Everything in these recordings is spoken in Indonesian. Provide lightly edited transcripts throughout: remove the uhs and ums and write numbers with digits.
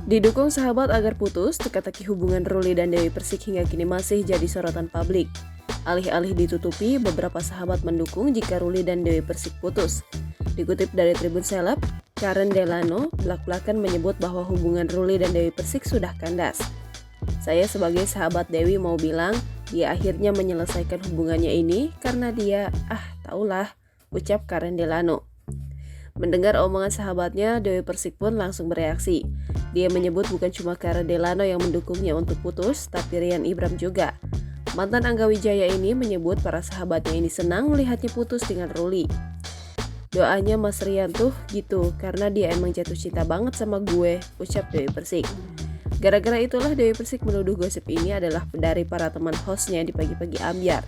Didukung sahabat agar putus, teka-teki hubungan Ruli dan Dewi Persik hingga kini masih jadi sorotan publik. Alih-alih ditutupi, beberapa sahabat mendukung jika Ruli dan Dewi Persik putus. Dikutip dari Tribun Seleb, Karen Delano belak-belakan menyebut bahwa hubungan Ruli dan Dewi Persik sudah kandas. Saya sebagai sahabat Dewi mau bilang, dia akhirnya menyelesaikan hubungannya ini karena dia, taulah, ucap Karen Delano. Mendengar omongan sahabatnya, Dewi Persik pun langsung bereaksi. Dia menyebut bukan cuma Karen Delano yang mendukungnya untuk putus, tapi Rian Ibram juga. Mantan Angga Wijaya ini menyebut para sahabatnya ini senang melihatnya putus dengan Ruli. Doanya Mas Rian tuh gitu, karena dia emang jatuh cinta banget sama gue, ucap Dewi Persik. Gara-gara itulah Dewi Persik menuduh gosip ini adalah dari para teman hostnya di Pagi-Pagi Ambyar.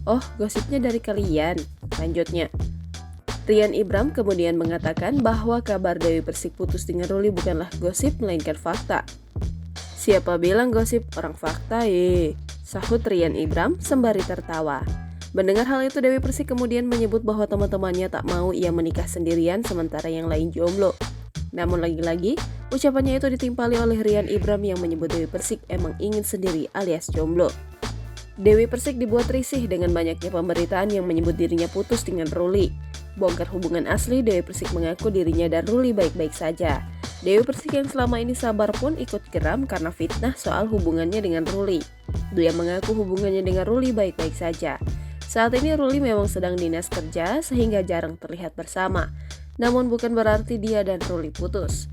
Oh, gosipnya dari kalian, lanjutnya. Rian Ibram kemudian mengatakan bahwa kabar Dewi Persik putus dengan Ruli bukanlah gosip melainkan fakta. Siapa bilang gosip, orang fakta sahut Rian Ibram sembari tertawa. Mendengar hal itu, Dewi Persik kemudian menyebut bahwa teman-temannya tak mau ia menikah sendirian sementara yang lain jomblo. Namun lagi-lagi, ucapannya itu ditimpali oleh Rian Ibram yang menyebut Dewi Persik emang ingin sendiri alias jomblo. Dewi Persik dibuat risih dengan banyaknya pemberitaan yang menyebut dirinya putus dengan Ruli. Bongkar hubungan asli, Dewi Persik mengaku dirinya dan Ruli baik-baik saja. Dewi Persik yang selama ini sabar pun ikut geram karena fitnah soal hubungannya dengan Ruli. Dia mengaku hubungannya dengan Ruli baik-baik saja. Saat ini Ruli memang sedang dinas kerja sehingga jarang terlihat bersama. Namun bukan berarti dia dan Ruli putus.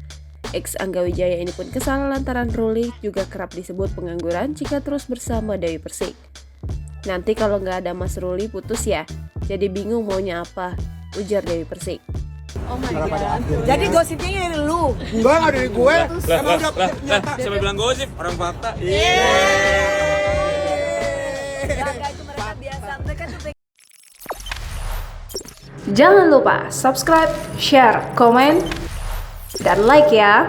Ex Angga Wijaya ini pun kesal lantaran Ruli juga kerap disebut pengangguran jika terus bersama Dewi Persik. Nanti kalau nggak ada Mas Ruli putus ya, jadi bingung maunya apa, ujar Dewi Persik. Oh my god. Jadi gosipnya ini dari lu. Enggak, nggak dari gue. Emang udah nyata. Siapa bilang gosip? Orang fakta. Enggak, itu mereka biasa. Mereka tuh Jangan lupa subscribe, share, komen, dan like ya.